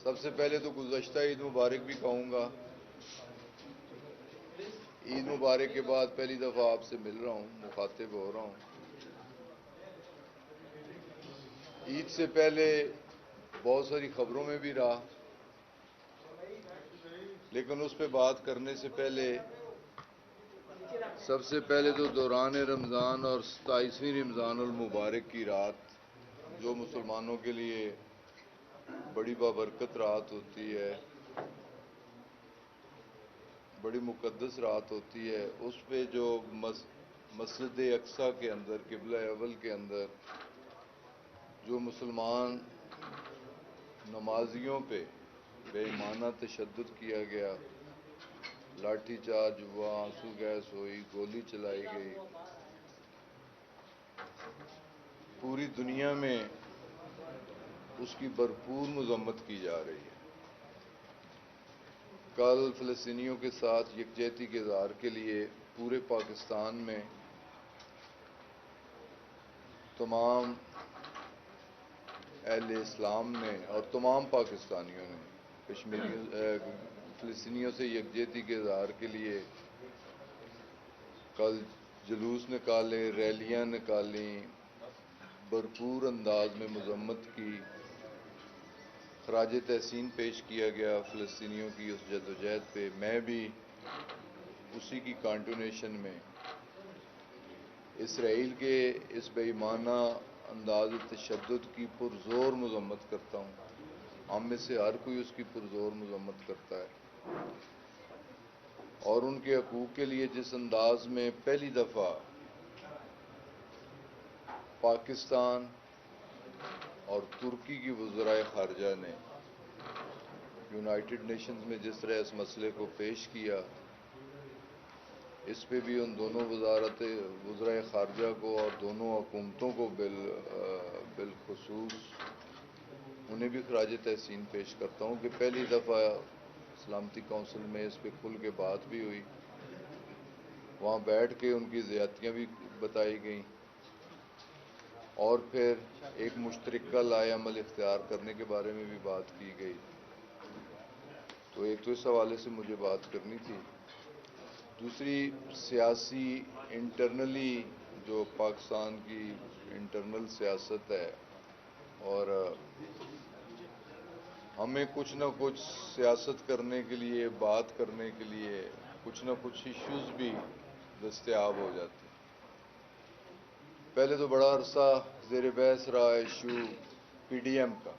سب سے پہلے تو گزشتہ عید مبارک بھی کہوں گا. عید مبارک کے بعد پہلی دفعہ آپ سے مل رہا ہوں، مخاطب ہو رہا ہوں. عید سے پہلے بہت ساری خبروں میں بھی رہا، لیکن اس پہ بات کرنے سے پہلے سب سے پہلے تو دوران رمضان اور 27ویں رمضان المبارک کی رات، جو مسلمانوں کے لیے بڑی بابرکت رات ہوتی ہے، بڑی مقدس رات ہوتی ہے، اس پہ جو مسجد اقصیٰ کے اندر، قبلہ اول کے اندر جو مسلمان نمازیوں پہ بے ایمانہ تشدد کیا گیا، لاٹھی چارج ہوا، آنسو گیس ہوئی، گولی چلائی گئی، پوری دنیا میں اس کی بھرپور مذمت کی جا رہی ہے. کل فلسطینیوں کے ساتھ یکجہتی کے اظہار کے لیے پورے پاکستان میں تمام اہل اسلام نے اور تمام پاکستانیوں نے فلسطینیوں سے یکجہتی کے اظہار کے لیے کل جلوس نکالے، ریلیاں نکالیں، بھرپور انداز میں مذمت کی، خراج تحسین پیش کیا گیا فلسطینیوں کی اس جدوجہد پہ. میں بھی اسی کی کانٹینیوشن میں اسرائیل کے اس بے ایمانہ انداز تشدد کی پرزور مذمت کرتا ہوں. ہم میں سے ہر کوئی اس کی پرزور مذمت کرتا ہے، اور ان کے حقوق کے لیے جس انداز میں پہلی دفعہ پاکستان اور ترکی کی وزرائے خارجہ نے یونائٹڈ نیشنز میں جس طرح اس مسئلے کو پیش کیا، اس پہ بھی ان دونوں وزرائے خارجہ کو اور دونوں حکومتوں کو بالخصوص انہیں بھی خراج تحسین پیش کرتا ہوں کہ پہلی دفعہ سلامتی کونسل میں اس پہ کھل کے بات بھی ہوئی، وہاں بیٹھ کے ان کی زیادتیاں بھی بتائی گئیں، اور پھر ایک مشترکہ لائحہ عمل اختیار کرنے کے بارے میں بھی بات کی گئی. تو ایک تو اس حوالے سے مجھے بات کرنی تھی. دوسری، سیاسی انٹرنلی جو پاکستان کی انٹرنل سیاست ہے، اور ہمیں کچھ نہ کچھ سیاست کرنے کے لیے، بات کرنے کے لیے کچھ نہ کچھ ایشوز بھی دستیاب ہو جاتے ہیں. پہلے تو بڑا عرصہ زیر بحث رہا ایشو پی ڈی ایم کا.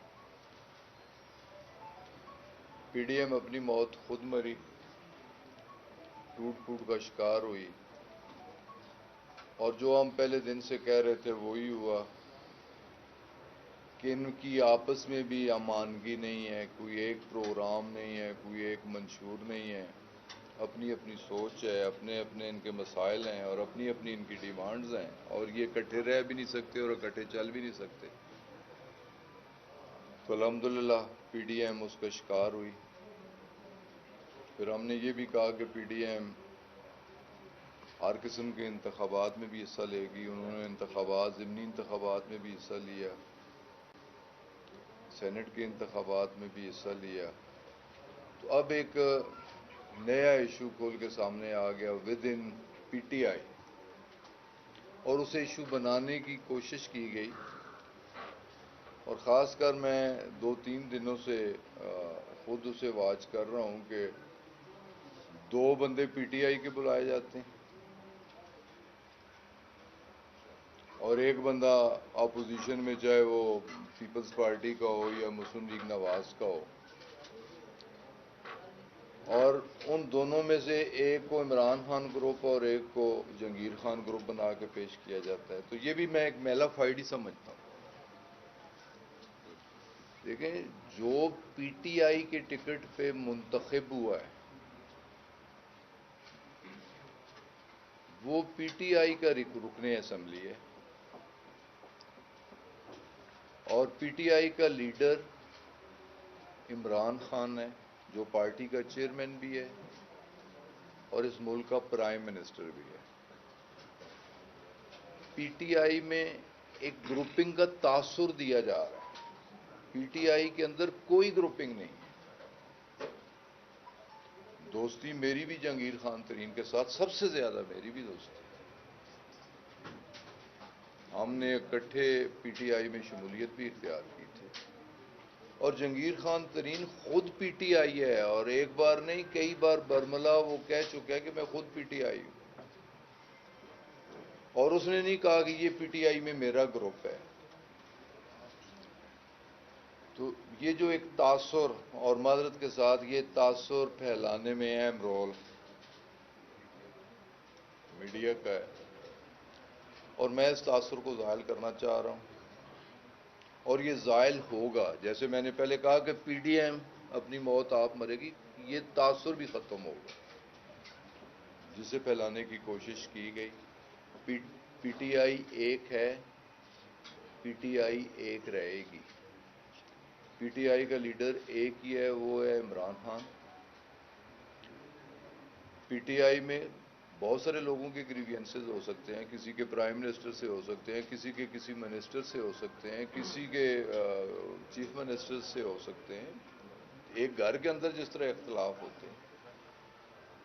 پی ڈی ایم اپنی موت خود مری، ٹوٹ پھوٹ کا شکار ہوئی، اور جو ہم پہلے دن سے کہہ رہے تھے وہی ہوا کہ ان کی آپس میں بھی امانگی نہیں ہے، کوئی ایک پروگرام نہیں ہے، کوئی ایک منشور نہیں ہے، اپنی اپنی سوچ ہے، اپنے اپنے ان کے مسائل ہیں، اور اپنی اپنی ان کی ڈیمانڈز ہیں، اور یہ اکٹھے رہ بھی نہیں سکتے اور اکٹھے چل بھی نہیں سکتے. تو الحمدللہ پی ڈی ایم اس کا شکار ہوئی. پھر ہم نے یہ بھی کہا کہ پی ڈی ایم ہر قسم کے انتخابات میں بھی حصہ لے گی. انہوں نے ضمنی انتخابات میں بھی حصہ لیا، سینٹ کے انتخابات میں بھی حصہ لیا. تو اب ایک نیا ایشو کھول کے سامنے آ گیا with in P T I, اور اسے ایشو بنانے کی کوشش کی گئی. اور خاص کر میں 2-3 دنوں سے خود اسے واچ کر رہا ہوں کہ 2 بندے پی ٹی آئی کے بلائے جاتے ہیں اور ایک بندہ اپوزیشن میں، چاہے وہ پیپلز پارٹی کا ہو یا مسلم لیگ نواز کا ہو، اور ان دونوں میں سے ایک کو عمران خان گروپ اور ایک کو جہانگیر خان گروپ بنا کے پیش کیا جاتا ہے. تو یہ بھی میں ایک میلا فائڈ ہی سمجھتا ہوں. دیکھیں، جو پی ٹی آئی کے ٹکٹ پہ منتخب ہوا ہے وہ پی ٹی آئی کا رکن اسمبلی ہے، اور پی ٹی آئی کا لیڈر عمران خان ہے، جو پارٹی کا چیئرمین بھی ہے اور اس ملک کا پرائم منسٹر بھی ہے. پی ٹی آئی میں ایک گروپنگ کا تاثر دیا جا رہا ہے پی ٹی آئی کے اندر کوئی گروپنگ نہیں ہے. دوستی میری بھی جہانگیر خان ترین کے ساتھ سب سے زیادہ میری بھی دوستی. ہم نے اکٹھے پی ٹی آئی میں شمولیت بھی اختیار کی تھی. اور جہانگیر خان ترین خود پی ٹی آئی ہے، اور ایک بار نہیں کئی بار برملا وہ کہہ چکا ہے کہ میں خود پی ٹی آئی ہوں. اور اس نے نہیں کہا کہ یہ پی ٹی آئی میں میرا گروپ ہے. تو یہ جو ایک تاثر، اور معذرت کے ساتھ یہ تاثر پھیلانے میں اہم رول میڈیا کا ہے، اور میں اس تاثر کو زائل کرنا چاہ رہا ہوں. اور یہ زائل ہوگا. جیسے میں نے پہلے کہا کہ پی ڈی ایم اپنی موت آپ مرے گی، یہ تاثر بھی ختم ہوگا جسے پھیلانے کی کوشش کی گئی. پی ٹی آئی ایک ہے، پی ٹی آئی ایک رہے گی. پی ٹی آئی کا لیڈر ایک ہی ہے، وہ ہے Imran Khan. P T I میں بہت سارے لوگوں کے گریوینسز ہو سکتے ہیں، کسی کے پرائم منسٹر سے ہو سکتے ہیں، کسی کے کسی منسٹر سے ہو سکتے ہیں، کسی کے چیف منسٹر سے ہو سکتے ہیں. ایک گھر کے اندر جس طرح اختلاف ہوتے ہیں،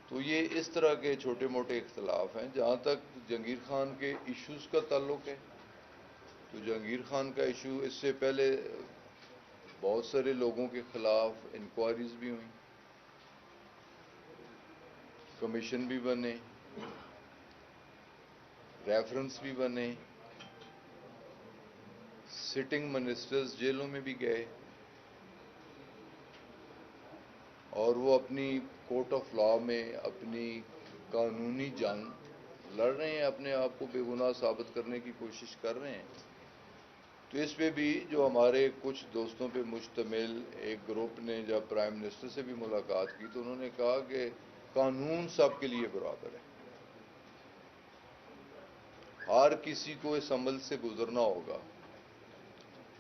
تو یہ اس طرح کے چھوٹے موٹے اختلاف ہیں. جہاں تک جہانگیر خان کے ایشوز کا تعلق ہے، تو جہانگیر خان کا ایشو اس سے پہلے بہت سارے لوگوں کے خلاف انکوائریز بھی ہوئیں، کمیشن بھی بنے، ریفرنس بھی بنے، سٹنگ منسٹرز جیلوں میں بھی گئے، اور وہ اپنی کورٹ آف لا میں اپنی قانونی جنگ لڑ رہے ہیں، اپنے آپ کو بے گناہ ثابت کرنے کی کوشش کر رہے ہیں. تو اس پہ بھی جو ہمارے کچھ دوستوں پہ مشتمل ایک گروپ نے جب پرائم منسٹر سے بھی ملاقات کی، تو انہوں نے کہا کہ قانون سب کے لیے برابر ہے، ہر کسی کو اس عمل سے گزرنا ہوگا.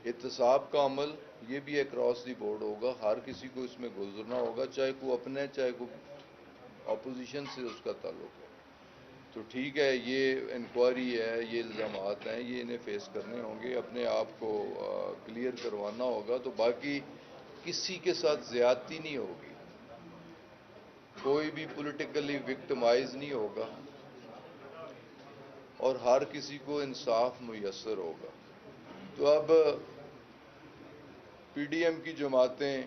احتساب کا عمل یہ بھی اکراس دی بورڈ ہوگا، ہر کسی کو اس میں گزرنا ہوگا، چاہے کوئی اپنا ہے چاہے کوئی اپوزیشن سے اس کا تعلق ہے. تو ٹھیک ہے، یہ انکوائری ہے، یہ الزامات ہیں، یہ انہیں فیس کرنے ہوں گے، اپنے آپ کو کلیئر کروانا ہوگا. تو باقی کسی کے ساتھ زیادتی نہیں ہوگی، کوئی بھی پولیٹیکلی وکٹمائز نہیں ہوگا، اور ہر کسی کو انصاف میسر ہوگا. تو اب پی ڈی ایم کی جماعتیں،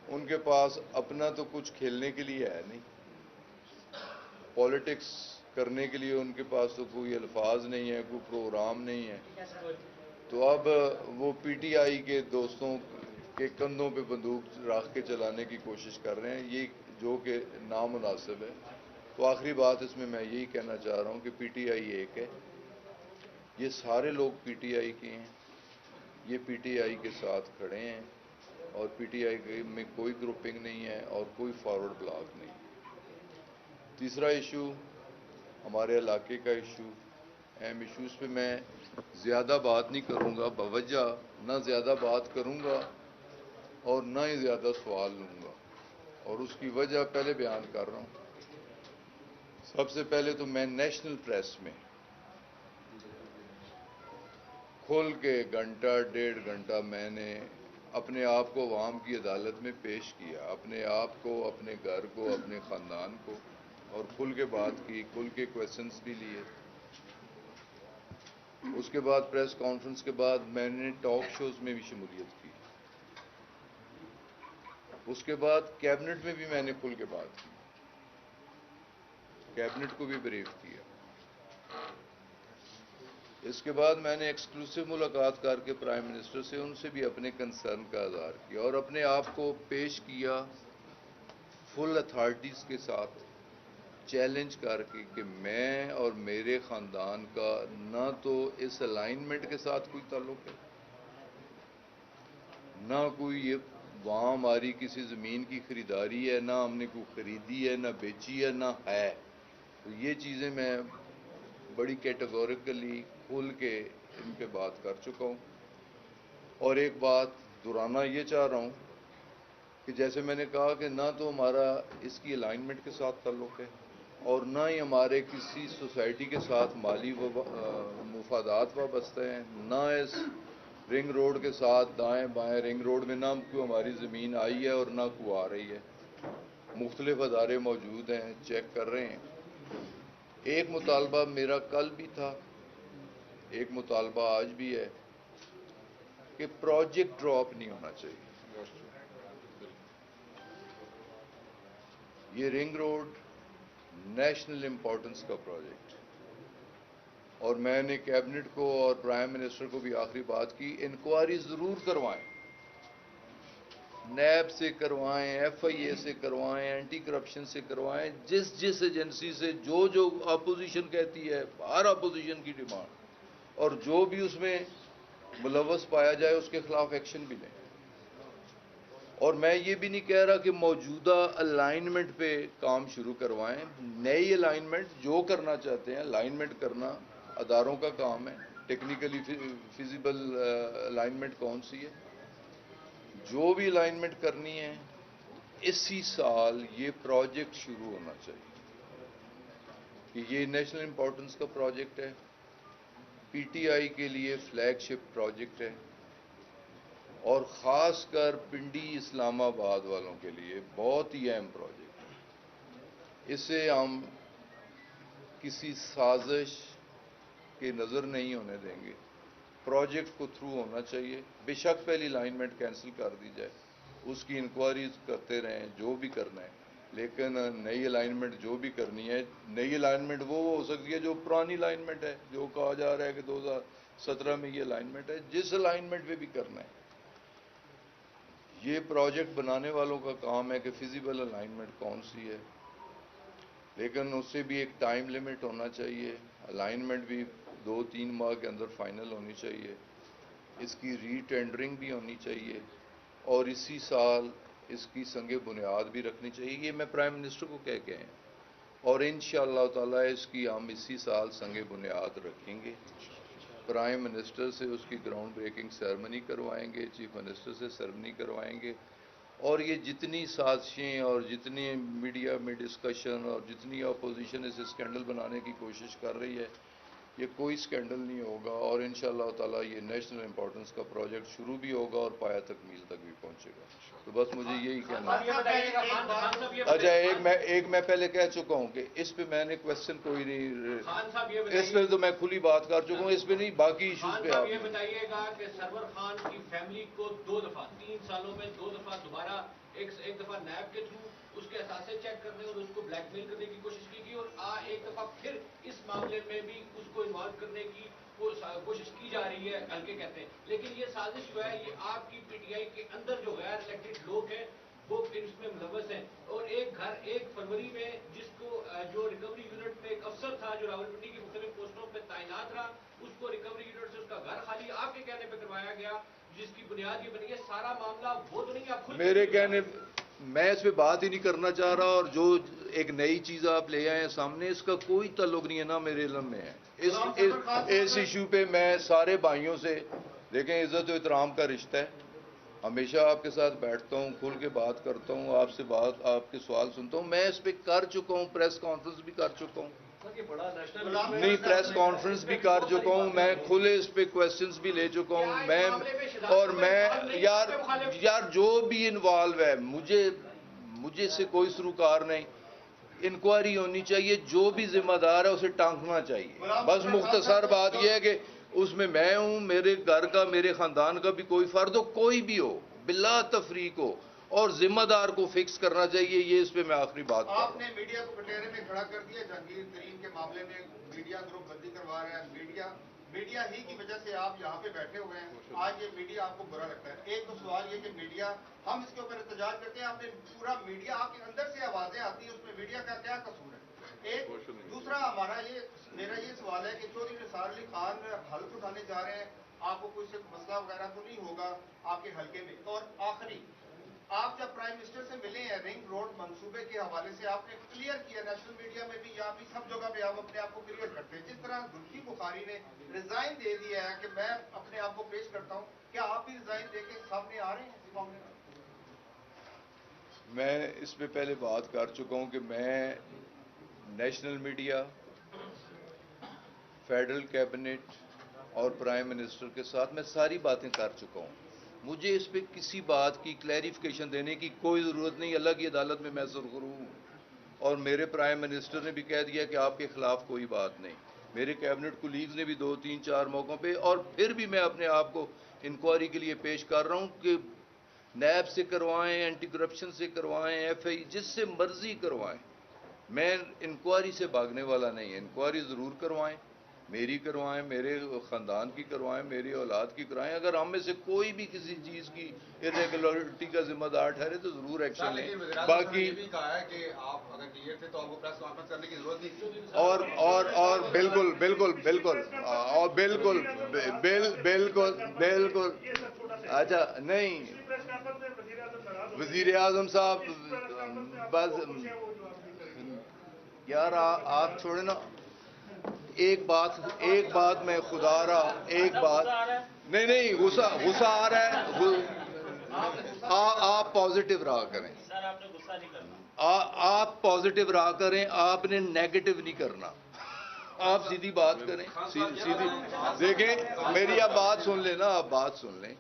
ان کے پاس اپنا تو کچھ کھیلنے کے لیے ہے نہیں، پالیٹکس کرنے کے لیے ان کے پاس تو کوئی الفاظ نہیں ہے، کوئی پروگرام نہیں ہے. تو اب وہ پی ٹی آئی کے دوستوں کے کندھوں پہ بندوق رکھ کے چلانے کی کوشش کر رہے ہیں، یہ جو کہ نامناسب ہے. تو آخری بات اس میں یہی کہنا چاہ رہا ہوں کہ پی ٹی آئی ایک ہے، یہ سارے لوگ پی ٹی آئی کے ہیں، یہ پی ٹی آئی کے ساتھ کھڑے ہیں، اور پی ٹی آئی میں کوئی گروپنگ نہیں ہے اور کوئی فارورڈ بلاک نہیں. تیسرا ایشو ہمارے علاقے کا ایشو، اہم ایشوز پہ میں زیادہ بات نہیں کروں گا، بوجہ نہ زیادہ بات کروں گا اور نہ ہی زیادہ سوال لوں گا، اور اس کی وجہ پہلے بیان کر رہا ہوں. سب سے پہلے تو میں نیشنل پریس میں کھل کے گھنٹہ ڈیڑھ گھنٹہ میں نے اپنے آپ کو عوام کی عدالت میں پیش کیا، اپنے آپ کو، اپنے گھر کو، اپنے خاندان کو، اور کھل کے بات کی، کھل کے کویسچنس بھی لیے. اس کے بعد پریس کانفرنس کے بعد میں نے ٹاک شوز میں بھی شمولیت کی. اس کے بعد کیبنٹ میں بھی میں نے کھل کے بات کی، کیبنٹ کو بھی بریف کیا. اس کے بعد میں نے ایکسکلوسیو ملاقات کر کے پرائم منسٹر سے ان سے بھی اپنے کنسرن کا اظہار کیا، اور اپنے آپ کو پیش کیا فل اتھارٹیز کے ساتھ، چیلنج کر کے کہ میں اور میرے خاندان کا نہ تو اس الائنمنٹ کے ساتھ کوئی تعلق ہے، نہ کوئی یہ وہاں ہماری کسی زمین کی خریداری ہے، نہ ہم نے کوئی خریدی ہے، نہ بیچی ہے، نہ ہے. تو یہ چیزیں میں بڑی کیٹیگوریکلی کھل کے ان پہ بات کر چکا ہوں. اور ایک بات دہرانا یہ چاہ رہا ہوں کہ جیسے میں نے کہا کہ نہ تو ہمارا اس کی الائنمنٹ کے ساتھ تعلق ہے، اور نہ ہی ہمارے کسی سوسائٹی کے ساتھ مالی مفادات وابستہ ہیں، نہ اس رنگ روڈ کے ساتھ دائیں بائیں، رنگ روڈ میں نہ کوئی ہماری زمین آئی ہے اور نہ کوئی آ رہی ہے، مختلف ادارے موجود ہیں، چیک کر رہے ہیں۔ ایک مطالبہ میرا کل بھی تھا، ایک مطالبہ آج بھی ہے کہ پروجیکٹ ڈراپ نہیں ہونا چاہیے۔ یہ رنگ روڈ نیشنل امپورٹنس کا پروجیکٹ، اور میں نے کیبنٹ کو اور پرائم منسٹر کو بھی آخری بات کی، انکوائری ضرور کروائیں، نیب سے کروائیں، ایف آئی اے سے کروائیں، اینٹی کرپشن سے کروائیں، جس ایجنسی سے جو اپوزیشن کہتی ہے، ہر اپوزیشن کی ڈیمانڈ، اور جو بھی اس میں ملوث پایا جائے اس کے خلاف ایکشن بھی لیں۔ اور میں یہ بھی نہیں کہہ رہا کہ موجودہ الائنمنٹ پہ کام شروع کروائیں، نئی الائنمنٹ جو کرنا چاہتے ہیں، الائنمنٹ کرنا اداروں کا کام ہے، ٹیکنیکلی فیزیبل الائنمنٹ کون سی ہے، جو بھی الائنمنٹ کرنی ہے اسی سال یہ پروجیکٹ شروع ہونا چاہیے، کہ یہ نیشنل امپورٹنس کا پروجیکٹ ہے، پی ٹی آئی کے لیے فلیگ شپ پروجیکٹ ہے، اور خاص کر پنڈی اسلام آباد والوں کے لیے بہت ہی اہم پروجیکٹ ہے۔ اسے ہم کسی سازش کے نظر نہیں ہونے دیں گے، پروجیکٹ کو تھرو ہونا چاہیے، بے شک پہلی الائنمنٹ کینسل کر دی جائے، اس کی انکوائریز کرتے رہیں جو بھی کرنا ہے، لیکن نئی الائنمنٹ جو بھی کرنی ہے، نئی الائنمنٹ وہ ہو سکتی ہے جو پرانی الائنمنٹ ہے، جو کہا جا رہا ہے کہ 2017 میں یہ الائنمنٹ ہے، جس الائنمنٹ پہ بھی کرنا ہے۔ یہ پروجیکٹ بنانے والوں کا کام ہے کہ فیزیبل الائنمنٹ کون سی ہے، لیکن اس سے بھی ایک ٹائم لمٹ ہونا چاہیے، الائنمنٹ بھی 2-3 ماہ کے اندر فائنل ہونی چاہیے، اس کی ری ٹینڈرنگ بھی ہونی چاہیے، اور اسی سال اس کی سنگ بنیاد بھی رکھنی چاہیے۔ یہ میں پرائم منسٹر کو کہہ کے ہیں، اور انشاءاللہ تعالی اس کی ہم اسی سال سنگ بنیاد رکھیں گے۔ پرائم منسٹر سے اس کی گراؤنڈ بریکنگ سیرمنی کروائیں گے، چیف منسٹر سے سیرمنی کروائیں گے، اور یہ جتنی سازشیں اور جتنی میڈیا میں ڈسکشن اور جتنی اپوزیشن اسے اسکینڈل بنانے کی کوشش کر رہی ہے، یہ کوئی اسکینڈل نہیں ہوگا، اور انشاءاللہ تعالی یہ نیشنل امپورٹنس کا پروجیکٹ شروع بھی ہوگا اور پایہ تکمیل تک بھی پہنچے گا۔ تو بس مجھے یہی کہنا ہے۔ اچھا، ایک میں پہلے کہہ چکا ہوں کہ اس پہ میں نے کوشچن کوئی نہیں، اس پہ تو میں کھلی بات کر چکا ہوں، اس پہ نہیں، باقی ایشوز پہ آپ یہ بتائیے گا کہ سرور خان کی فیملی کو 2 دفعہ 3 سالوں میں 2 دفعہ دوبارہ ایک دفعہ نیب کے تھرو اس کے اثاثے چیک کرنے اور اس کو بلیک میل کرنے کی کوشش کی گئی، اور ایک دفعہ پھر اس معاملے میں بھی اس کو انوالو کرنے کی کوشش کی جا رہی ہے، ہلکے کہتے ہیں، لیکن یہ سازش جو ہے یہ آپ کی پی ٹی آئی کے اندر جو غیر الیکٹڈ لوگ ہیں وہ اس میں ملوث ہیں، اور ایک گھر 1 فروری میں جس کو جو ریکوری یونٹ میں ایک افسر تھا جو راولپنڈی کی مختلف پوسٹوں پہ تعینات رہا، اس کو ریکوری یونٹ سے اس کا گھر خالی آپ کے کہنے پہ کروایا گیا، جس کی بنیاد یہ بنی ہے، سارا معاملہ وہ تو نہیں آپ خود میرے کہنے، میں اس پہ بات ہی نہیں کرنا چاہ رہا، اور جو ایک نئی چیز آپ لے آئے ہیں سامنے، اس کا کوئی تعلق نہیں ہے، نہ میرے علم میں ہے۔ اس ایشو پہ میں سارے بھائیوں سے، دیکھیں عزت و احترام کا رشتہ ہے، ہمیشہ آپ کے ساتھ بیٹھتا ہوں، کھل کے بات کرتا ہوں، آپ کے سوال سنتا ہوں، میں اس پہ کر چکا ہوں، پریس کانفرنس بھی کر چکا ہوں، نہیں پریس کانفرنس بھی کر چکا ہوں، میں کھلے اس پہ کویسچنز بھی لے چکا ہوں، اور میں یار جو بھی انوالو ہے، مجھے سے کوئی سروکار نہیں، انکوائری ہونی چاہیے، جو بھی ذمہ دار ہے اسے ٹانکنا چاہیے، بس مختصر بات یہ ہے کہ اس میں ہوں، میرے گھر کا، میرے خاندان کا بھی کوئی فرد ہو، کوئی بھی ہو، بلا تفریق ہو، اور ذمہ دار کو فکس کرنا چاہیے، یہ اس پہ میں آخری بات کروں۔ آپ نے میڈیا کو کٹہرے میں کھڑا کر دیا، جہانگیر ترین کے معاملے میں میڈیا گروپ بندی کروا رہے ہیں، میڈیا ہی کی وجہ سے آپ یہاں پہ بیٹھے ہوئے ہیں، آج یہ میڈیا آپ کو برا لگتا ہے۔ ایک تو سوال یہ کہ میڈیا، ہم اس کے اوپر احتجاج کرتے ہیں، آپ نے پورا میڈیا، آپ کے اندر سے آوازیں آتی ہیں، اس میں میڈیا کا کیا قصور ہے؟ ایک دوسرا میرا یہ سوال ہے کہ چودھری نثار علی خان حلف اٹھانے جا رہے ہیں، آپ کو کوئی مسئلہ وغیرہ تو نہیں ہوگا آپ کے حلقے میں؟ اور آخری، آپ جب پرائم منسٹر سے ملے ہیں، رنگ روڈ منصوبے کے حوالے سے آپ نے کلیئر کیا، نیشنل میڈیا میں بھی یا بھی سب جگہ پہ آپ اپنے آپ کو کلیئر کرتے ہیں، جس طرح زلفی بخاری نے ریزائن دے دیا ہے کہ میں اپنے آپ کو پیش کرتا ہوں، کیا آپ بھی ریزائن دے کے سامنے آ رہے ہیں اس معاملے میں؟ میں اس پہ پہلے بات کر چکا ہوں کہ میں نیشنل میڈیا، فیڈرل کیبنٹ اور پرائم منسٹر کے ساتھ میں ساری باتیں کر چکا ہوں. مجھے اس پہ کسی بات کی کلیریفیکیشن دینے کی کوئی ضرورت نہیں. اللہ کی عدالت میں سرخرو ہوں اور میرے پرائم منسٹر نے بھی کہہ دیا کہ آپ کے خلاف کوئی بات نہیں. میرے کیبنٹ کولیگز نے بھی 2 3 4 موقعوں پہ، اور پھر بھی میں اپنے آپ کو انکوائری کے لیے پیش کر رہا ہوں کہ نیب سے کروائیں، اینٹی کرپشن سے کروائیں، ایف آئی جس سے مرضی کروائیں. میں انکوائری سے بھاگنے والا نہیں. انکوائری ضرور کروائیں، میری کروائیں، میرے خاندان کی کروائیں، میری اولاد کی کروائیں. اگر ہم میں سے کوئی بھی کسی چیز کی irregularity کا ذمہ دار ٹھہرے تو ضرور ایکشن لیں. باقی یہ بھی کہا ہے کہ آپ اگر کلیئر تھے تو آپ کو پریس کانفرنس کرنے کی ضرورت نہیں تھی. اور بالکل بالکل بالکل اور بالکل بالکل بالکل اچھا نہیں، وزیر اعظم صاحب بس یار آپ چھوڑے نا. ایک بات میں خدا رہا، ایک بات نہیں غصہ آ رہا ہے. آپ پازیٹیو رہا کریں، آپ پازیٹیو رہا کریں. آپ نے نیگیٹو نہیں کرنا. آپ سیدھی بات کریں، سیدھی دیکھیں. میری آپ بات سن لیں نا، آپ بات سن لیں.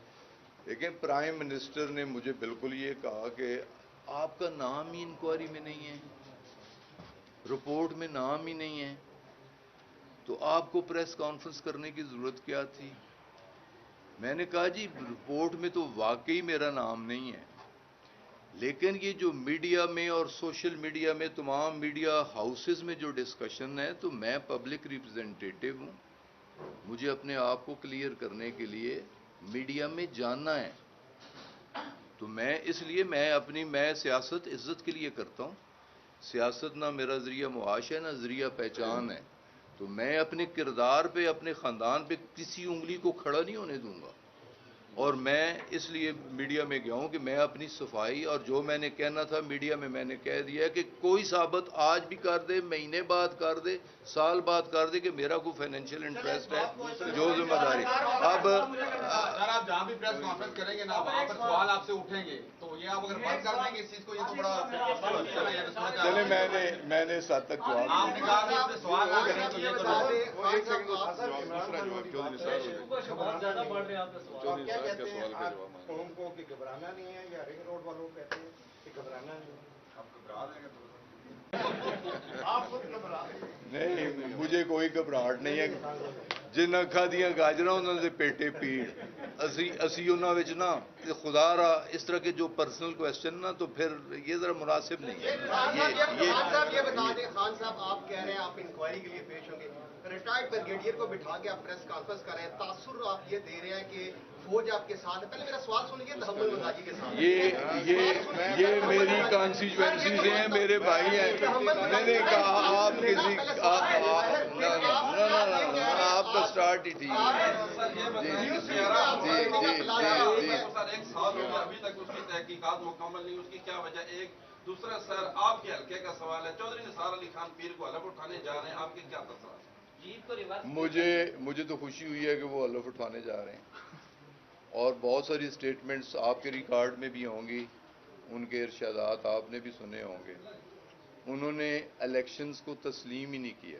دیکھیں پرائم منسٹر نے مجھے بالکل یہ کہا کہ آپ کا نام ہی انکوائری میں نہیں ہے، رپورٹ میں نام ہی نہیں ہے، تو آپ کو پریس کانفرنس کرنے کی ضرورت کیا تھی؟ میں نے کہا جی رپورٹ میں تو واقعی میرا نام نہیں ہے، لیکن یہ جو میڈیا میں اور سوشل میڈیا میں تمام میڈیا ہاؤسز میں جو ڈسکشن ہے، تو میں پبلک ریپرزینٹیٹیو ہوں. مجھے اپنے آپ کو کلیئر کرنے کے لیے میڈیا میں جاننا ہے. تو اس لیے میں سیاست عزت کے لیے کرتا ہوں. سیاست نہ میرا ذریعہ معاش ہے، نہ ذریعہ پہچان ہے. تو میں اپنے کردار پہ، اپنے خاندان پہ کسی انگلی کو کھڑا نہیں ہونے دوں گا. اور میں اس لیے میڈیا میں گیا ہوں کہ میں اپنی صفائی، اور جو میں نے کہنا تھا میڈیا میں نے کہہ دیا کہ کوئی ثابت آج بھی کر دے، مہینے بعد کر دے، سال بعد کر دے کہ میرا کوئی فائنینشیل انٹرسٹ ہے. جو ذمہ داری اب سر آپ جہاں بھی پریس کانفرنس کریں گے نا، وہاں پر سوال آپ سے اٹھیں گے، تو یہ آپ اگر بند کر دیں گے اس چیز کو، یہ تو بڑا چلے میں نے اس حد تک جواب آپ نے کہا کہ اس پہ سوال نہ کریں تو یہ قوم کو کہ گھبرانا نہیں ہے، یا رنگ روڈ والوں کہتے ہیں کہ گھبرانا نہیں ہے؟ آپ گھبرا دیں گے تو آپ خود گھبرا نہیں، مجھے کوئی گھبراہٹ نہیں ہے. جن اکھاں دیاں گاجراں انہوں دے پیٹے پیڑ. اسی انہاں وچ نا خدا را اس طرح کے جو پرسنل کویسچن نا، تو پھر یہ ذرا مناسب نہیں ہے. خان صاحب یہ بتا دیں، خان صاحب آپ کہہ رہے ہیں آپ انکوائری کے لیے پیش ہوں گے، ریٹائرڈ بریگیڈیئر کو بٹھا کے آپ پریس کانفرنس کر رہے ہیں، تاثر آپ یہ دے رہے ہیں کہ فوج آپ کے ساتھ ہے. پہلے میرا سوال سنیے تحمل مزاجی کے ساتھ. یہ میری کانسٹیچوئنسیز ہیں، میرے بھائی ہیں. میں نے کہا آپ کسی آپ کا سٹارٹ ہی ٹھیک ہے. ایک سال ہو گیا ابھی تک اس کی تحقیقات مکمل نہیں، اس کی کیا وجہ؟ ایک دوسرا سر آپ کے حلقے کا سوال ہے، چودھری نثار علی خان پیر کو حلف اٹھانے جا رہے ہیں، آپ کے کیا تاثرات ہیں؟ مجھے تو خوشی ہوئی ہے کہ وہ حلف اٹھانے جا رہے ہیں، اور بہت ساری سٹیٹمنٹس آپ کے ریکارڈ میں بھی ہوں گی، ان کے ارشادات آپ نے بھی سنے ہوں گے. انہوں نے الیکشنز کو تسلیم ہی نہیں کیا.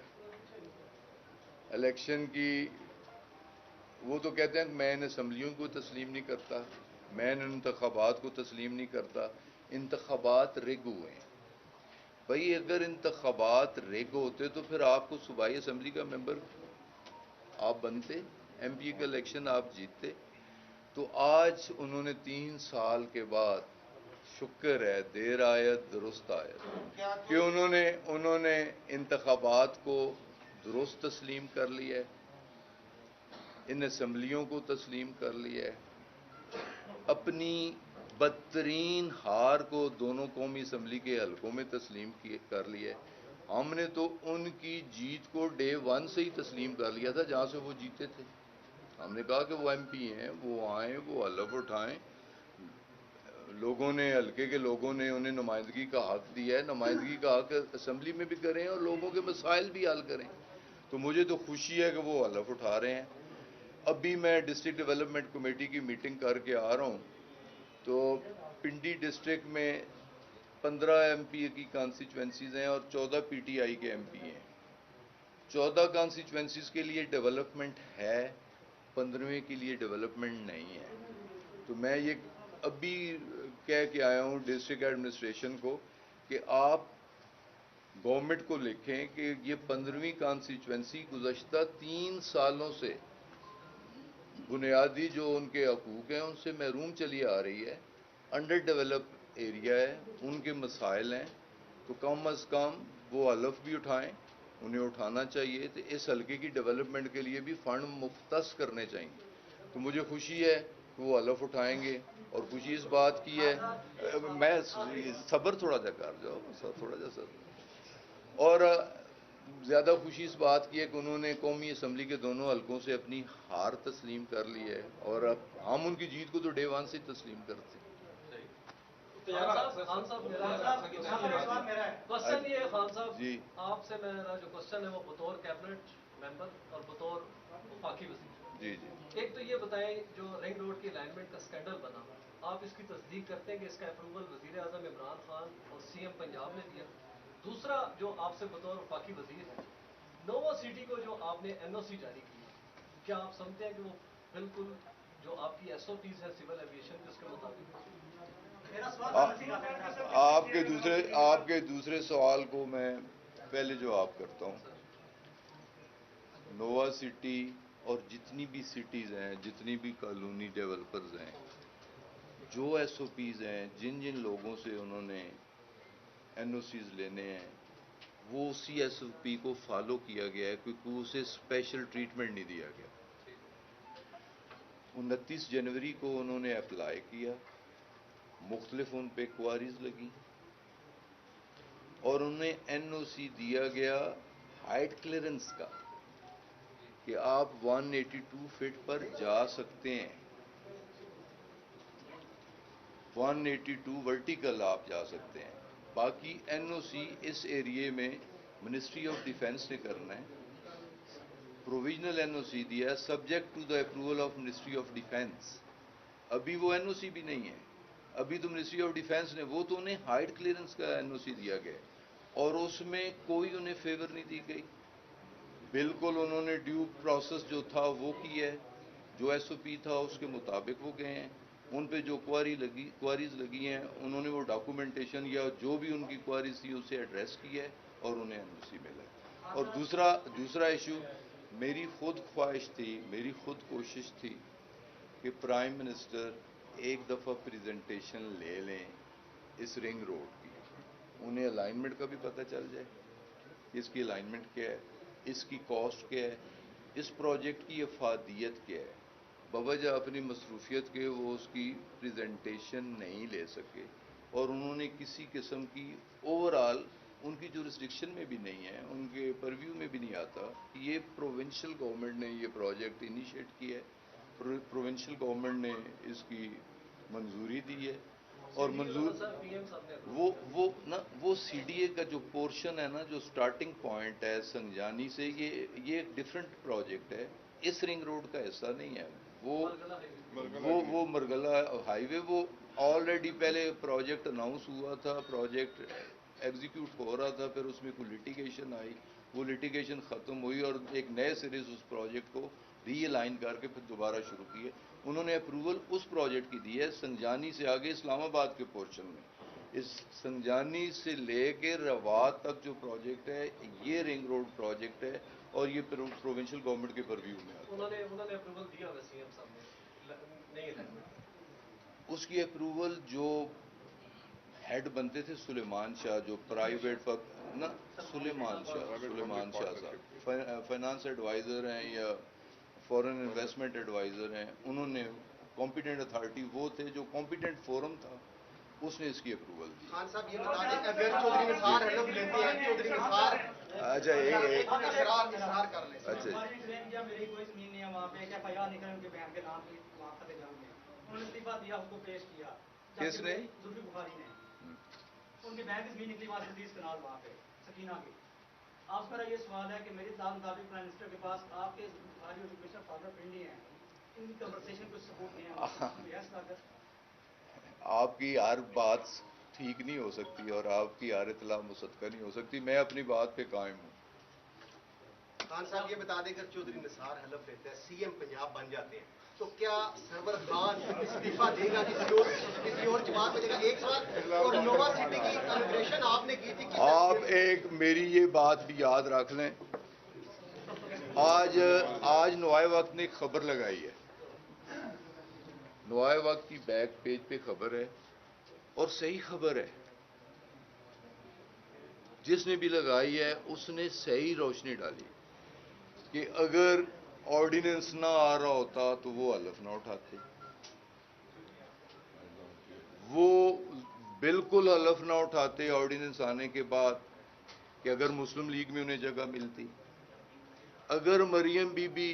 الیکشن کی وہ تو کہتے ہیں کہ میں ان اسمبلیوں کو تسلیم نہیں کرتا، میں ان انتخابات کو تسلیم نہیں کرتا. انتخابات ریگ ہوئے ہیں. بھائی اگر انتخابات ریگ ہوتے تو پھر آپ کو صوبائی اسمبلی کا ممبر آپ بنتے، ایم پی کا الیکشن آپ جیتتے. تو آج انہوں نے 3 سال کے بعد، شکر ہے دیر آیت درست آیت، کہ انہوں نے انتخابات کو درست تسلیم کر لیا ہے، ان اسمبلیوں کو تسلیم کر لیا ہے. اپنی بدترین ہار کو دونوں قومی اسمبلی کے حلقوں میں تسلیم کر لیا ہے. ہم نے تو ان کی جیت کو ڈے 1 سے ہی تسلیم کر لیا تھا جہاں سے وہ جیتے تھے. ہم نے کہا کہ وہ ایم پی ہیں، وہ آئیں، وہ حلف اٹھائیں. لوگوں نے، حلقے کے لوگوں نے انہیں نمائندگی کا حق دیا ہے، نمائندگی کا حق اسمبلی میں بھی کریں اور لوگوں کے مسائل بھی حل کریں. تو مجھے تو خوشی ہے کہ وہ حلف اٹھا رہے ہیں. ابھی میں ڈسٹرکٹ ڈیولپمنٹ کمیٹی کی میٹنگ کر کے آ رہا ہوں، تو پنڈی ڈسٹرکٹ میں 15 ایم پی کی کانسٹیچوئنسیز ہیں اور 14 پی ٹی آئی کے ایم پی ہیں. 14 کانسٹیچوئنسیز کے لیے ڈیولپمنٹ ہے، 15ویں کے لیے ڈیولپمنٹ نہیں ہے. تو میں یہ ابھی کہہ کے آیا ہوں ڈسٹرکٹ ایڈمنسٹریشن کو کہ آپ گورنمنٹ کو لکھیں کہ یہ 15ویں کانسٹیچوئنسی گزشتہ 3 سالوں سے بنیادی جو ان کے حقوق ہیں ان سے محروم چلی آ رہی ہے. انڈر ڈیولپ ایریا ہے, ان کے مسائل ہیں, تو کم از کم وہ حلف بھی اٹھائیں, انہیں اٹھانا چاہیے. تو اس حلقے کی ڈیولپمنٹ کے لیے بھی فنڈ مختص کرنے چاہیے. تو مجھے خوشی ہے کہ وہ حلف اٹھائیں گے, اور خوشی اس بات کی ہے. میں صبر تھوڑا سا کر جاؤ, تھوڑا سا صبر. اور زیادہ خوشی اس بات کی ہے کہ انہوں نے قومی اسمبلی کے دونوں حلقوں سے اپنی ہار تسلیم کر لی ہے, اور اب ہم ان کی جیت کو تو ڈے ون سے تسلیم کرتے ہیں. خان صاحب میرا کوشچن یہ ہے, خان صاحب جی آپ سے میرا جو کوشچن ہے وہ بطور کیبنٹ ممبر اور بطور وفاقی وزیر. جی جی ایک تو یہ بتائیں, جو رنگ روڈ کی الائنمنٹ کا اسکینڈل بنا, آپ اس کی تصدیق کرتے ہیں کہ اس کا اپروول وزیر اعظم عمران خان اور سی ایم پنجاب نے دیا؟ دوسرا, جو آپ سے بطور وفاقی وزیر ہے, نووا سٹی کو جو آپ نے این او سی جاری کی, کیا آپ سمجھتے ہیں کہ وہ بالکل جو آپ کی ایس او پیز ہے سول ایویشن کے اس کے مطابق؟ آپ کے دوسرے سوال کو میں پہلے جواب کرتا ہوں. نووا سٹی اور جتنی بھی سٹیز ہیں, جتنی بھی کالونی ڈیولپرز ہیں, جو ایس او پیز ہیں, جن جن لوگوں سے انہوں نے این او سیز لینے ہیں, وہ اسی ایس او پی کو فالو کیا گیا ہے, کیونکہ اسے اسپیشل ٹریٹمنٹ نہیں دیا گیا. 29 جنوری کو انہوں نے اپلائی کیا, مختلف ان پہ کوائریز لگی, اور انہیں این او سی دیا گیا ہائٹ کلیئرنس کا, کہ آپ 182 فٹ پر جا سکتے ہیں. 182 ورٹیکل آپ جا سکتے ہیں. باقی این او سی اس ایریے میں منسٹری آف ڈیفینس نے کرنا ہے. پروویژنل این او سی دیا ہے subject to the approval of ministry of defence. ابھی وہ این او سی بھی نہیں ہے, ابھی تو منسٹری آف ڈیفینس نے, وہ تو انہیں ہائٹ کلیئرنس کا این او سی دیا گیا, اور اس میں کوئی انہیں فیور نہیں دی گئی. بالکل انہوں نے ڈیو پروسیس جو تھا وہ کی ہے, جو ایس او پی تھا اس کے مطابق وہ گئے ہیں. ان پہ جو کوائریز لگی ہیں, انہوں نے وہ ڈاکومنٹیشن یا جو بھی ان کی کوائریز تھی اسے ایڈریس کی ہے, اور انہیں این او سی ملا ہے. اور دوسرا ایشو, میری خود خواہش تھی, میری خود کوشش تھی کہ پرائم منسٹر ایک دفعہ پریزنٹیشن لے لیں اس رنگ روڈ کی, انہیں الائنمنٹ کا بھی پتہ چل جائے کہ اس کی الائنمنٹ کیا ہے, اس کی کاسٹ کیا ہے, اس پروجیکٹ کی افادیت کیا ہے. بوجہ اپنی مصروفیت کے وہ اس کی پریزنٹیشن نہیں لے سکے, اور انہوں نے کسی قسم کی اوور آل ان کی جورسڈکشن میں بھی نہیں ہے, ان کے پرویو میں بھی نہیں آتا کہ یہ پروونشل گورنمنٹ نے یہ پروجیکٹ انیشیٹ کیا ہے, پروونشل گورنمنٹ نے اس کی منظوری دی ہے. اور وہ سی ڈی اے کا جو پورشن ہے نا, جو سٹارٹنگ پوائنٹ ہے سنجانی سے, یہ ایک ڈیفرنٹ پروجیکٹ ہے, اس رنگ روڈ کا حصہ نہیں ہے. وہ مرگلہ ہائی وے, وہ آلریڈی پہلے پروجیکٹ اناؤنس ہوا تھا, پروجیکٹ ایگزیکیوٹ ہو رہا تھا, پھر اس میں کوئی لٹیگیشن آئی, وہ لٹیگیشن ختم ہوئی, اور ایک نئے سرے سے اس پروجیکٹ کو ری الائن کر کے پھر دوبارہ شروع کیے. انہوں نے اپروول اس پروجیکٹ کی دی ہے سنجانی سے آگے اسلام آباد کے پورشن میں. اس سنجانی سے لے کے روات تک جو پروجیکٹ ہے, یہ رنگ روڈ پروجیکٹ ہے, اور یہ پروونشل گورنمنٹ کے پرویو میں آتا ہے. انہوں نے اپروول دیا ہوگا سی ایم صاحب نے, نہیں ہے اس کی اپروول جو ہیڈ بنتے تھے سلیمان شاہ, جو پرائیویٹ نا, سلیمان شاہ صاحب فائنانس ایڈوائزر ہیں یا فورن انویسٹمنٹ ایڈوائزر ہیں, انہوں نے کمپیٹنٹ اتھارٹی وہ تھے, جو کمپیٹنٹ فورم تھا اس نے اس کی اپروول دی. خان صاحب یہ بتا دیں اگر چودھری نثار ہیلپ لیتے ہیں, چودھری نثار اچھا اصرار کر لیں, اچھا میری کوئی زمین نہیں ہے وہاں پہ, کیا فیاض نکل ان کے بہن کے نام کی وہاں فتح جنگ میں انہوں نے استعفیٰ دیا, اس کو پیش کیا. کس نے؟ زلفی بخاری نے. ان کی بہن کی زمین نکلی وہاں سے 30 کنال وہاں پہ سکینہ کی. آپ سے میرا یہ سوال ہے کہ میری اطلاع مطابق پرائم منسٹر کے پاس آپ کے بخاری اور کمشنر فادر پنڈی ہیں, ان کی کنورسیشن کو سپورٹ نہیں ہے. آپ کی ہر بات ٹھیک نہیں ہو سکتی اور آپ کی ہر اطلاع مصدقہ نہیں ہو سکتی. میں اپنی بات پہ قائم ہوں. خان صاحب یہ بتا دیں اگر چودھری نثار حلف لیتے ہیں سی ایم پنجاب بن جاتے ہیں تو کیا سرور خان استعفیٰ دے گا کسی اور جماعت میں دے گا؟ ایک سوال اور نووا سٹی کی انوگریشن آپ نے کی تھی آپ ایک میری یہ بات بھی یاد رکھ لیں، آج نوائے وقت نے ایک خبر لگائی ہے، نوائے وقت کی بیک پیج پہ خبر ہے اور صحیح خبر ہے، جس نے بھی لگائی ہے اس نے صحیح روشنی ڈالی کہ اگر آرڈیننس نہ آ رہا ہوتا تو وہ حلف نہ اٹھاتے، وہ بالکل حلف نہ اٹھاتے آرڈیننس آنے کے بعد کہ اگر مسلم لیگ میں انہیں جگہ ملتی، اگر مریم بی بی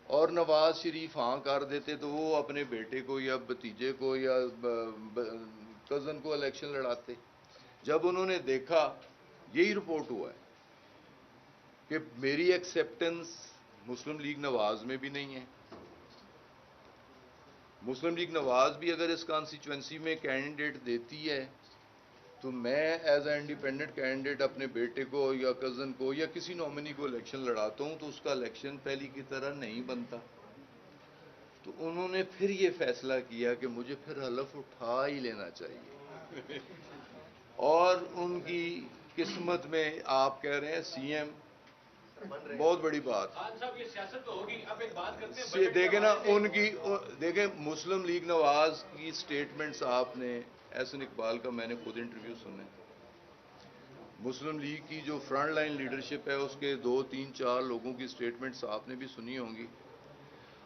اور نواز شریف ہاں کر دیتے تو وہ اپنے بیٹے کو یا بھتیجے کو یا کزن کو الیکشن لڑاتے۔ جب انہوں نے دیکھا، یہی رپورٹ ہوا ہے کہ میری ایکسیپٹنس مسلم لیگ نواز میں بھی نہیں ہے، مسلم لیگ نواز بھی اگر اس کانسٹیچوئنسی میں کینڈیڈیٹ دیتی ہے تو میں ایز اے انڈیپینڈنٹ کینڈیڈیٹ اپنے بیٹے کو یا کزن کو یا کسی نامنی کو الیکشن لڑاتا ہوں تو اس کا الیکشن پہلی کی طرح نہیں بنتا۔ تو انہوں نے پھر یہ فیصلہ کیا کہ مجھے پھر حلف اٹھا ہی لینا چاہیے، اور ان کی قسمت میں آپ کہہ رہے ہیں سی ایم، بہت بڑی بات۔ خان صاحب یہ سیاست تو ہوگی، اب ایک بات کرتے ہیں دیکھیں نا ان کی، دیکھیں مسلم لیگ نواز کی سٹیٹمنٹس آپ نے، احسن اقبال کا میں نے خود انٹرویو سنے، مسلم لیگ کی جو فرنٹ لائن لیڈرشپ ہے اس کے 2 3 4 لوگوں کی سٹیٹمنٹس آپ نے بھی سنی ہوں گی۔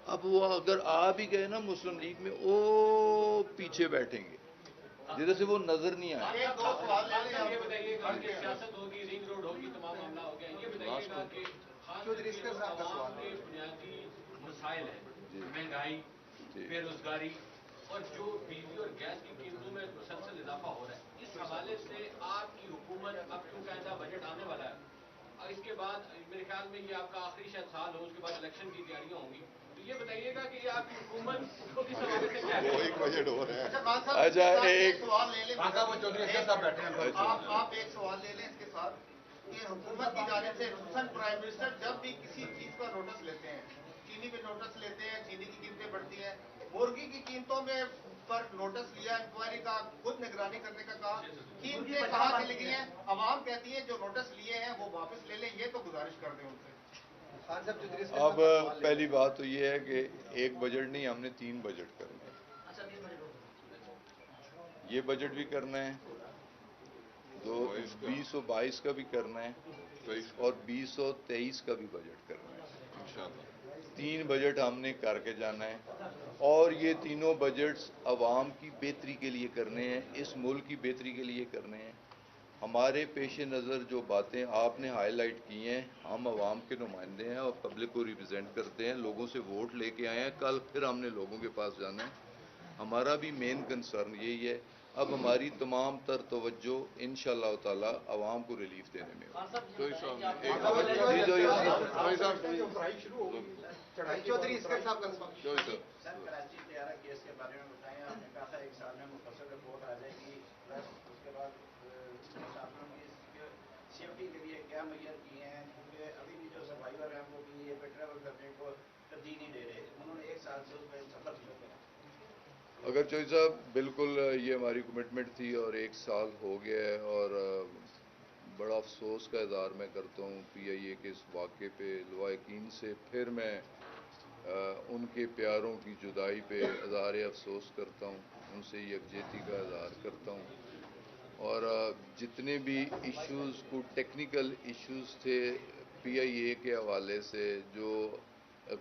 اب وہ اگر آ بھی گئے نا مسلم لیگ میں، وہ پیچھے بیٹھیں گے جدھر سے وہ نظر نہیں آئے۔ ایک دو سوال لے لیں یہ بتائیے گا کہ سیاست ہوگی، رنگ روڈ ہوگی، تمام معاملہ ہو گیا، یہ بتائیے گا کہ چودھری اسکر صاحب کا عوام سوال کے بنیادی مسائل ہیں، مہنگائی، بے روزگاری اور جو بجلی اور گیس کی قیمتوں میں مسلسل اضافہ ہو رہا ہے، اس حوالے سے آپ کی حکومت، اب کیونکہ آئندہ بجٹ آنے والا ہے اور اس کے بعد میرے خیال میں یہ آپ کا آخری شاید سال ہو، اس کے بعد الیکشن کی تیاریاں ہوں گی، تو یہ بتائیے گا کہ یہ آپ کی حکومت کو کس حوالے سے کیا وہ ایک بجٹ ہو رہا اچھا ہے۔ خان صاحب اچھا ایک سوال لے لیں، خان صاحب وہ چودھری اسکر صاحب بیٹھے ہیں، آپ ایک سوال لے لیں اس کے ساتھ کہ حکومت کی جانب سے خصوصاً پرائم منسٹر جب بھی کسی چیز کا نوٹس لیتے ہیں، چینی پہ نوٹس لیتے ہیں، چینی کی قیمتیں بڑھتی ہیں، مرغی کی قیمتوں میں پر نوٹس لیا، انکوائری کا، خود نگرانی کرنے کا کہا، قیمتیں کہاں چلی گئی ہیں، عوام کہتی ہے جو نوٹس لیے ہیں وہ واپس لے لیں، یہ تو گزارش کر دیں ان سے۔ خان صاحب چودھری اسکر اب صاحب کا سوال لے لیں۔ پہلی بات تو یہ ہے کہ ایک بجٹ نہیں، ہم نے 3 بجٹ کرنے ہیں، یہ بجٹ بھی کرنا ہے، 2022 کا بھی کرنا ہے اور 2023 کا بھی بجٹ کرنا ہے، 3 بجٹ ہم نے کر کے جانا ہے، اور یہ تینوں بجٹس عوام کی بہتری کے لیے کرنے ہیں، اس ملک کی بہتری کے لیے کرنے ہیں۔ ہمارے پیش نظر جو باتیں آپ نے ہائی لائٹ کی ہیں، ہم عوام کے نمائندے ہیں اور پبلک کو ریپرزینٹ کرتے ہیں، لوگوں سے ووٹ لے کے آئے ہیں، کل پھر ہم نے لوگوں کے پاس جانا ہے، ہمارا بھی مین کنسرن یہی ہے۔ اب ہماری تمام تر توجہ انشاءاللہ تعالی عوام کو ریلیف دینے میں ہوگی۔ چودھری اسکر صاحب کا سوال۔ سر کراچی طیارہ کیس کے بارے میں بتائیں، آپ نے کہا تھا 1 سال میں مفصل رپورٹ آ جائے گی، پلس اس کے بعد مسافروں کی سیفٹی کے لیے کیا میئر کیے ہیں، کیونکہ ابھی بھی جو سروائیور ہیں وہ بھی یہ پہ ٹریول کرنے کو ترجیح نہیں دے رہے، انہوں نے 1 سال سے اس میں سفر شروع کیا۔ اگر چوہدری صاحب بالکل یہ ہماری کمٹمنٹ تھی اور 1 سال ہو گیا ہے، اور بڑا افسوس کا اظہار میں کرتا ہوں پی آئی اے کے اس واقعے پہ، لواحقین سے پھر میں ان کے پیاروں کی جدائی پہ اظہار افسوس کرتا ہوں، ان سے یکجہتی کا اظہار کرتا ہوں، اور جتنے بھی ایشوز کو ٹیکنیکل ایشوز تھے پی آئی اے کے حوالے سے، جو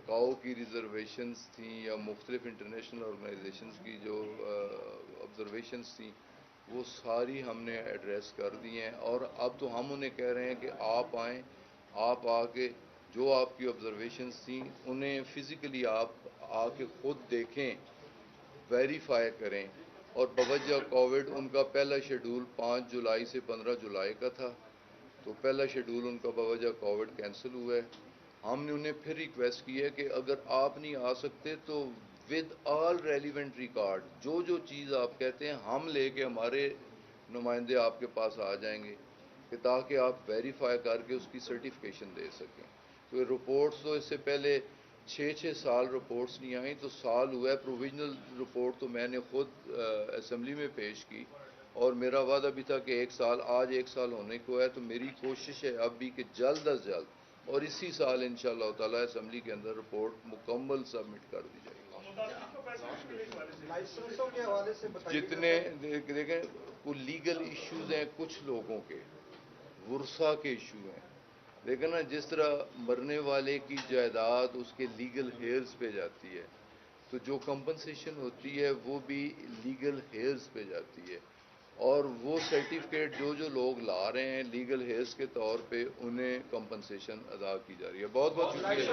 کاؤ کی ریزرویشنز تھیں یا مختلف انٹرنیشنل آرگنائزیشنز کی جو آبزرویشنز تھیں، وہ ساری ہم نے ایڈریس کر دی ہیں، اور اب تو ہم انہیں کہہ رہے ہیں کہ آپ آئیں، آپ آ کے جو آپ کی آبزرویشنز تھیں انہیں فزیکلی آپ آ کے خود دیکھیں، ویریفائی کریں، اور بوجہ کووڈ ان کا پہلا شیڈول 5 جولائی سے 15 جولائی کا تھا، تو پہلا شیڈول ان کا بوجہ کووڈ کینسل ہوا ہے۔ ہم نے انہیں پھر ریکویسٹ کی ہے کہ اگر آپ نہیں آ سکتے تو ود آل ریلیونٹ ریکارڈ، جو چیز آپ کہتے ہیں ہم لے کے، ہمارے نمائندے آپ کے پاس آ جائیں گے کہ کہ تاکہ آپ ویریفائی کر کے اس کی سرٹیفکیشن دے سکیں. تو رپورٹس تو اس سے پہلے 6 سال رپورٹس نہیں آئیں، تو سال ہوا ہے. پروویژنل رپورٹ تو میں نے خود اسمبلی میں پیش کی، اور میرا وعدہ بھی تھا کہ 1 سال، آج 1 سال ہونے کو ہے. تو میری کوشش ہے اب بھی کہ جلد از جلد اور اسی سال انشاءاللہ تعالی اسمبلی کے اندر رپورٹ مکمل سبمٹ کر دی جائے گی. لائسنسوں کے حوالے سے بتائیے. جتنے دیکھیں کوئی لیگل ایشوز ہیں کچھ لوگوں کے، ورثہ کے ایشو ہیں، لیکن نا جس طرح مرنے والے کی جائیداد اس کے لیگل ہیئرز پہ جاتی ہے، تو جو کمپنسیشن ہوتی ہے وہ بھی لیگل ہیئرز پہ جاتی ہے. اور وہ سرٹیفکیٹ جو لوگ لا رہے ہیں لیگل ہیئرز کے طور پہ، انہیں کمپنسیشن ادا کی جا رہی ہے. بہت بہت شکریہ.